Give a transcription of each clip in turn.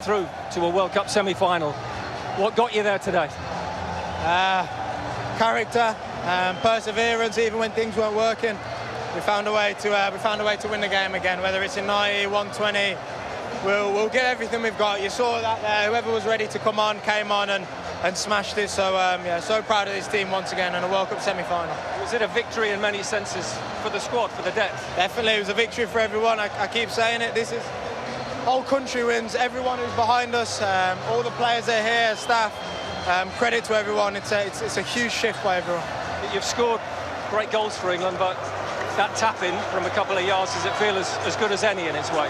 Through to a World Cup semi-final. What got you there today? Character, perseverance. Even when things weren't working, we found a way to win the game again. Whether it's in 90, 120, we'll get everything we've got. You saw that there. Whoever was ready to come on came on and smashed it. So yeah, so proud of this team once again and a World Cup semi-final. Was it a victory in many senses for the squad, for the depth? Definitely, it was a victory for everyone. I keep saying it. This is. Whole country wins, everyone who's behind us, all the players that are here, staff, credit to everyone. It's a huge shift by everyone. You've scored great goals for England, but that tap-in from a couple of yards, does it feel as good as any in its way?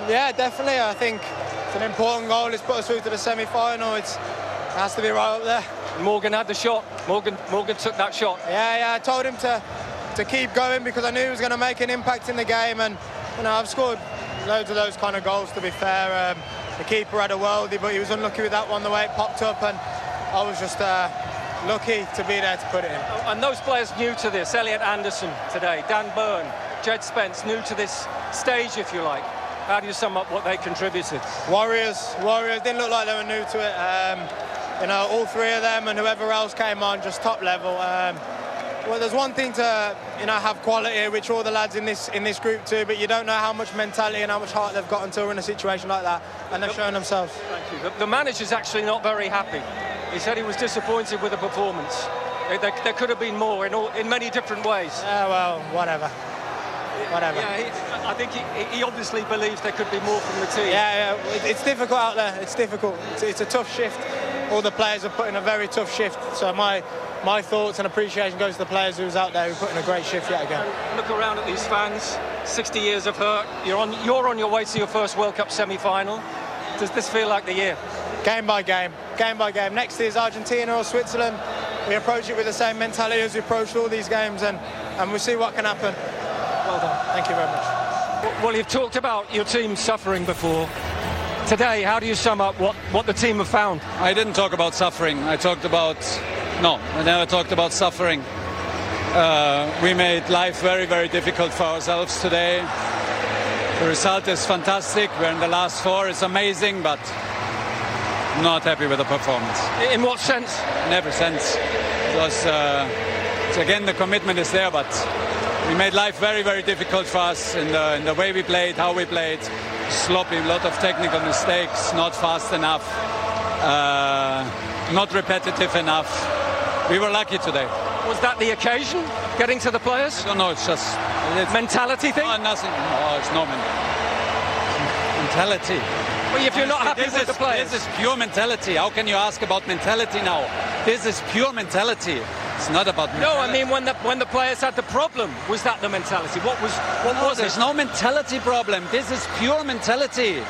Yeah, definitely. I think it's an important goal. It's put us through to the semi-final. It has to be right up there. Morgan had the shot. Morgan took that shot. Yeah, I told him to keep going because I knew he was going to make an impact in the game, and you know, I've scored loads of those kind of goals, to be fair. The keeper had a worldie, but he was unlucky with that one, the way it popped up, and I was just lucky to be there to put it in. And those players new to this, Elliot Anderson today, Dan Burn, Jed Spence, new to this stage, if you like. How do you sum up what they contributed? Warriors, didn't look like they were new to it. You know, all three of them and whoever else came on, just top level. Well, there's one thing to, you know, have quality, which all the lads in this group do, but you don't know how much mentality and how much heart they've got until we're in a situation like that, and they've shown themselves. Thank you. The manager's actually not very happy. He said he was disappointed with the performance. There could have been more in many different ways. Yeah, well, whatever. Yeah, I think he obviously believes there could be more from the team. Yeah, it's difficult out there. It's difficult. It's a tough shift. All the players are putting a very tough shift. So my thoughts and appreciation goes to the players who's out there who put in a great shift yet again. Look around at these fans. 60 years of hurt. You're on your way to your first World Cup semi-final. Does this feel like the year? Game by game. Next is Argentina or Switzerland. We approach it with the same mentality as we approached all these games, and we'll see what can happen. Well done. Thank you very much. Well, you've talked about your team suffering before. Today, how do you sum up what the team have found? I didn't talk about suffering. I never talked about suffering. We made life very, very difficult for ourselves today. The result is fantastic. We're in the last four. It's amazing, but not happy with the performance. In what sense? In every sense. Because, again, the commitment is there, but we made life very, very difficult for us in the way we played, how we played. Sloppy, a lot of technical mistakes, not fast enough, not repetitive enough. We were lucky today. Was that the occasion, getting to the players? I don't know, it's mentality thing? No, nothing. No, it's no mentality. Well, if you're not happy with the players. This is pure mentality. How can you ask about mentality now? This is pure mentality. It's not about mentality. No, I mean when the players had the problem, was that the mentality? What was it? There's no mentality problem. This is pure mentality.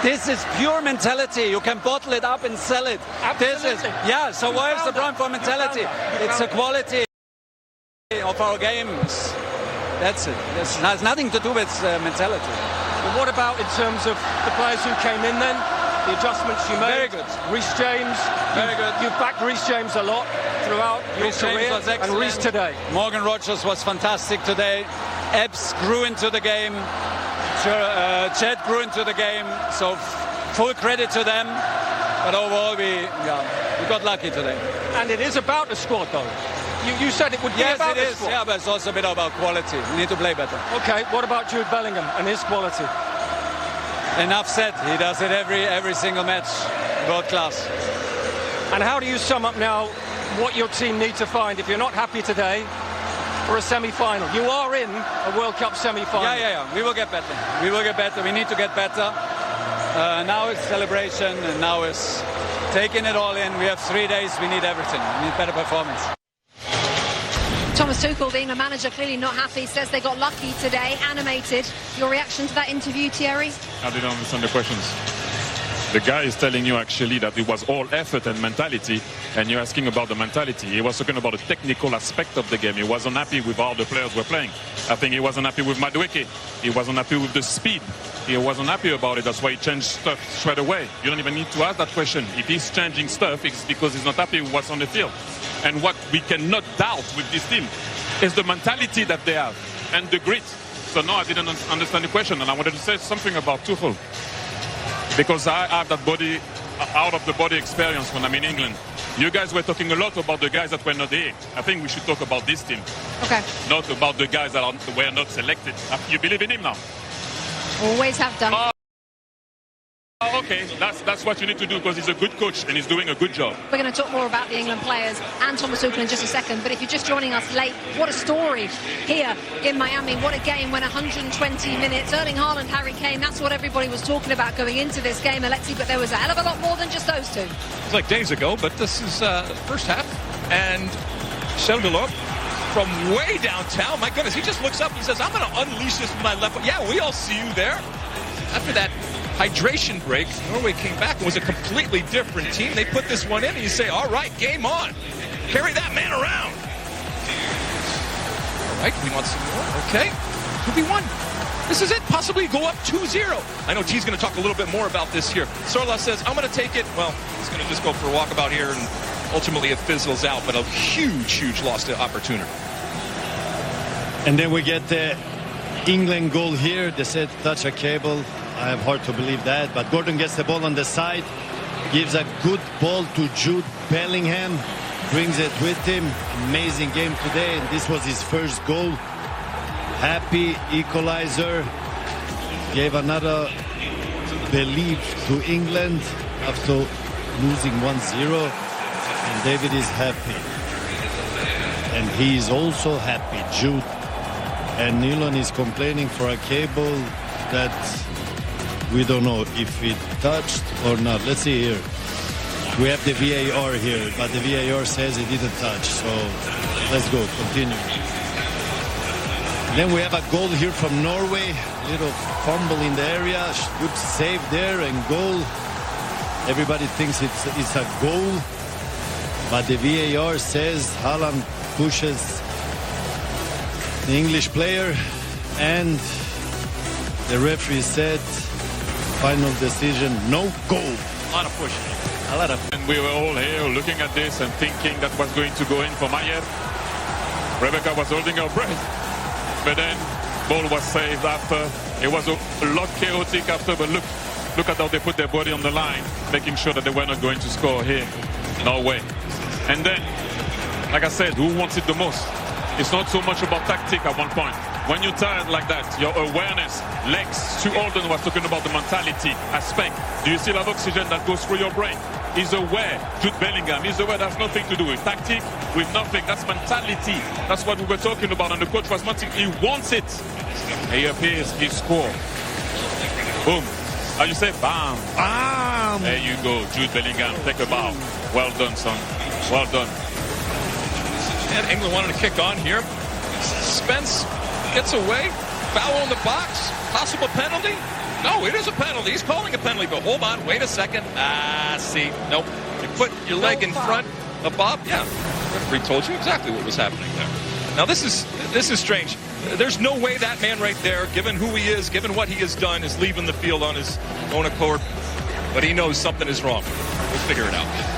This is pure mentality. You can bottle it up and sell it. Absolutely. So why is the problem for mentality? It's the quality of our games. That's it. This has nothing to do with mentality. But what about in terms of the players who came in then? The adjustments you made? Very good. Reece James. Very good. You've backed Reece James a lot throughout your career, and Reece today. Morgan Rogers was fantastic today. Ebbs grew into the game. Chet grew into the game. So full credit to them. But overall, we got lucky today. And it is about the squad, though. You said it would be about the squad. Yeah, but it's also a bit about quality. We need to play better. Okay, what about Jude Bellingham and his quality? Enough said. He does it every single match. World class. And how do you sum up now what your team need to find if you're not happy today for a semi-final? You are in a World Cup semi-final. Yeah. We will get better. We need to get better. Now it's celebration, and now it's taking it all in. We have 3 days. We need everything. We need better performance. Thomas Tuchel, being the manager, clearly not happy, says they got lucky today, animated. Your reaction to that interview, Thierry? I didn't understand the questions. The guy is telling you actually that it was all effort and mentality, and you're asking about the mentality. He was talking about the technical aspect of the game. He wasn't happy with how the players were playing. I think he wasn't happy with Madueke. He wasn't happy with the speed. He wasn't happy about it. That's why he changed stuff straight away. You don't even need to ask that question. If he's changing stuff, it's because he's not happy with what's on the field. And what we cannot doubt with this team is the mentality that they have and the grit. So no, I didn't understand the question, and I wanted to say something about Tuchel. because I have that body, out of the body experience when I'm in England. You guys were talking a lot about the guys that were not here. I think we should talk about this team. Okay. Not about the guys that were not selected. You believe in him now? Always have done. Okay, that's what you need to do, because he's a good coach and he's doing a good job. We're going to talk more about the England players and Thomas Tuchel in just a second, but if you're just joining us late, what a story here in Miami. What a game when 120 minutes. Erling Haaland, Harry Kane, that's what everybody was talking about going into this game, Alexi, but there was a hell of a lot more than just those two. It's like days ago, but this is the first half, and Sheldon from way downtown, my goodness, he just looks up and says, I'm going to unleash this with my left foot. Yeah, we all see you there. After that hydration break, Norway came back and was a completely different team. They put this one in and you say, all right, game on. Carry that man around. All right, we want some more. Okay, 2v1. This is it. Possibly go up 2-0. I know T's going to talk a little bit more about this here. Sorla says, I'm going to take it. Well, he's going to just go for a walkabout here, and ultimately it fizzles out, but a huge, huge loss to opportunity. And then we get the England goal here. They said touch a cable. I have hard to believe that, but Gordon gets the ball on the side, gives a good ball to Jude Bellingham, brings it with him. Amazing game today, and this was his first goal. Happy equalizer, gave another belief to England after losing 1-0, and David is happy, and he is also happy, Jude. And Nilon is complaining for a cable that we don't know if it touched or not. Let's see here. We have the VAR here, but the VAR says it didn't touch. So let's go, continue. Then we have a goal here from Norway. Little fumble in the area. Good save there and goal. Everybody thinks it's a goal, but the VAR says Haaland pushes the English player, and the referee said final decision, no goal. A lot of pushing. A lot of. And we were all here looking at this and thinking that was going to go in for Mayer. Rebecca was holding her breath, but then ball was saved after. It was a lot chaotic after, but look at how they put their body on the line, making sure that they were not going to score here. No way. And then, like I said, who wants it the most? It's not so much about tactic at one point. When you're tired like that, your awareness, legs, Stu Alden was talking about the mentality aspect. Do you still have oxygen that goes through your brain? He's aware. Jude Bellingham, he's aware that's nothing to do with tactic, with nothing. That's mentality. That's what we were talking about, and the coach was wanting. He wants it. He appears, he scores. Boom. How you say? Bam. Bam. There you go, Jude Bellingham. Take a bow. Well done, son. Well done. And England wanted to kick on here. Spence gets away. Foul in the box. Possible penalty? No, it is a penalty. He's calling a penalty, but hold on. Wait a second. See. Nope. You put your leg in front of Bob. Yeah. The referee told you exactly what was happening there. Now, this is strange. There's no way that man right there, given who he is, given what he has done, is leaving the field on his own accord. But he knows something is wrong. We'll figure it out.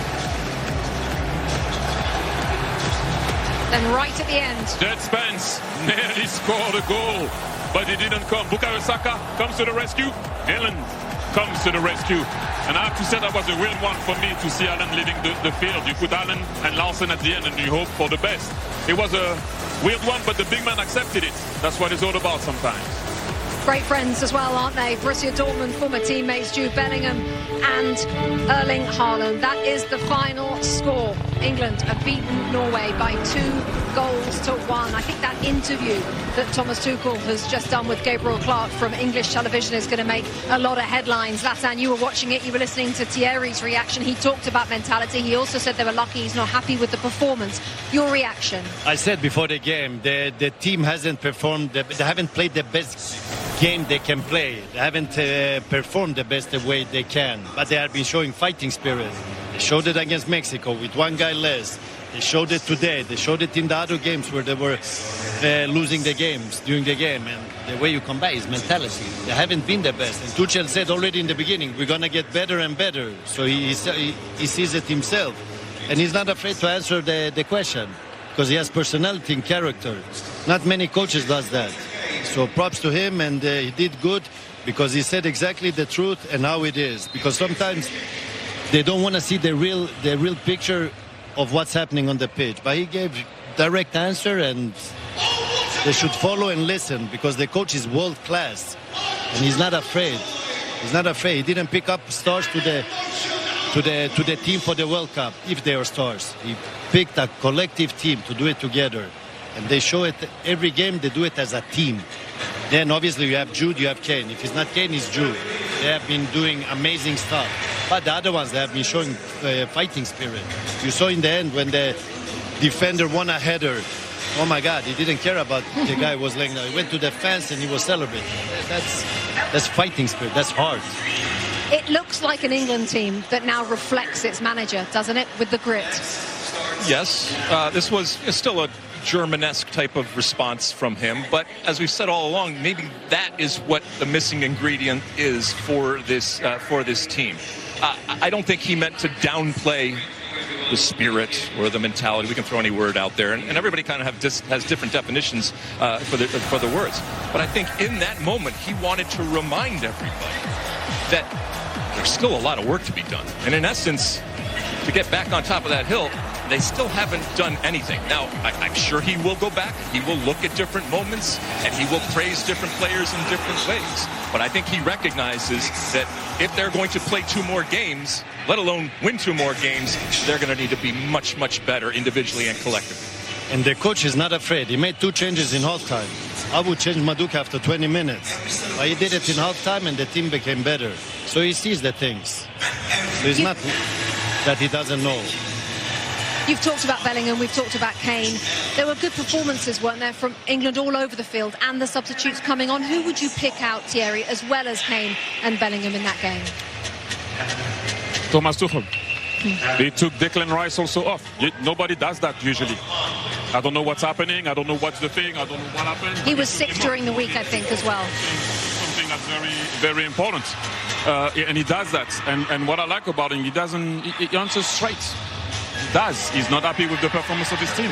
Then right at the end. Dead Spence nearly scored a goal, but he didn't come. Bukayo Saka comes to the rescue. England comes to the rescue. And I have to say that was a weird one for me to see Allen leaving the field. You put Allen and Larsen at the end and you hope for the best. It was a weird one, but the big man accepted it. That's what it's all about sometimes. Great friends as well, aren't they? Borussia Dortmund former teammates Jude Bellingham and Erling Haaland. That is the final score. England have beaten Norway by 2-1. I think that interview that Thomas Tuchel has just done with Gabriel Clark from English television is going to make a lot of headlines. Zatan, you were watching it, you were listening to Thierry's reaction. He talked about mentality. He also said they were lucky he's not happy with the performance. Your reaction? I said before the game, the team hasn't performed, they haven't played the best game they can play. They haven't performed the best way they can, but they have been showing fighting spirit. They showed it against Mexico with one guy less. They showed it today. They showed it in the other games where they were losing the games during the game. And the way you come back is mentality. They haven't been the best. And Tuchel said already in the beginning, we're going to get better and better. So he sees it himself. And he's not afraid to answer the question because he has personality and character. Not many coaches does that. So props to him, and he did good. because he said exactly the truth and how it is. Because sometimes they don't want to see the real picture of what's happening on the pitch. But he gave direct answer, and they should follow and listen, because the coach is world class and he's not afraid. He's not afraid. He didn't pick up stars to the team for the World Cup if they are stars. He picked a collective team to do it together, and they show it every game. They do it as a team. Then obviously you have Jude, you have Kane. If it's not Kane, it's Jude. They have been doing amazing stuff. But the other ones, they have been showing fighting spirit. You saw in the end when the defender won a header. Oh my God, he didn't care about the guy who was laying down. He went to the fence and he was celebrating. That's fighting spirit. That's hard. It looks like an England team that now reflects its manager, doesn't it, with the grit? Yes, this was still a German-esque type of response from him, but as we've said all along, maybe that is what the missing ingredient is for this team. I don't think he meant to downplay the spirit or the mentality. We can throw any word out there, and everybody kind of has different definitions for the words. But I think in that moment, he wanted to remind everybody that there's still a lot of work to be done. And in essence, to get back on top of that hill, they still haven't done anything. Now, I'm sure he will go back. He will look at different moments, and he will praise different players in different ways. But I think he recognizes that if they're going to play 2 more games, let alone win 2 more games, they're going to need to be much, much better individually and collectively. And the coach is not afraid. He made 2 changes in halftime. I would change Maduka after 20 minutes. But he did it in halftime, and the team became better. So he sees the things. So it's not that he doesn't know. You've talked about Bellingham, we've talked about Kane. There were good performances, weren't there, from England all over the field, and the substitutes coming on. Who would you pick out, Thierry, as well as Kane and Bellingham in that game? Thomas Tuchel. They took Declan Rice also off. Nobody does that usually. I don't know what's happening. I don't know what's the thing. I don't know what happened. He was sick during the week, I think, as well. Something that's very, very important. And he does that. And what I like about him, he answers straight. He does. He's not happy with the performance of his team.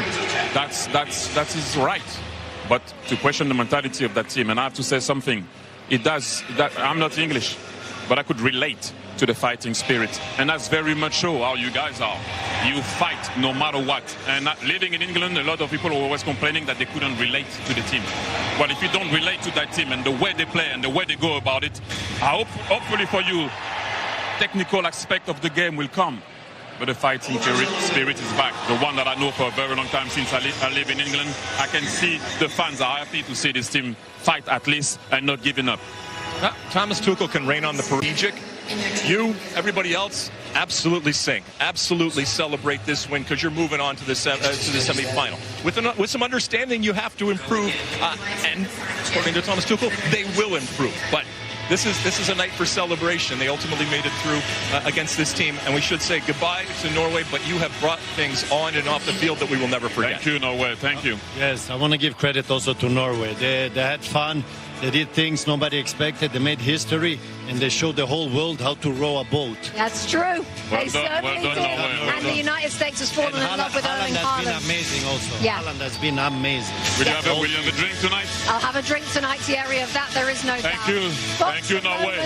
That's his right. But to question the mentality of that team, and I have to say something. It does. I'm not English, but I could relate to the fighting spirit, and that's very much so how you guys are. You fight no matter what. And living in England, a lot of people were always complaining that they couldn't relate to the team. Well, if you don't relate to that team and the way they play and the way they go about it, I hope, hopefully for you, technical aspect of the game will come. But the fighting spirit is back. The one that I know for a very long time since I live in England. I can see the fans are happy to see this team fight at least and not giving up. Thomas Tuchel can rain on the parade. You, everybody else, absolutely sing. Absolutely celebrate this win, because you're moving on to the semi-final. With some understanding, you have to improve. And according to Thomas Tuchel, they will improve. But this is a night for celebration. They ultimately made it through against this team, and we should say goodbye to Norway, but you have brought things on and off the field that we will never forget. Thank you, Norway. Thank you. Yes, I want to give credit also to Norway. They had fun. They did things nobody expected. They made history, and they showed the whole world how to row a boat. That's true. They certainly did. And the United States has fallen in love with Erling Haaland. Haaland has been amazing also. Yeah. Haaland has been amazing. Will you have a drink tonight? I'll have a drink tonight, Thierry. Of that, there is no doubt. Thank you. Norway.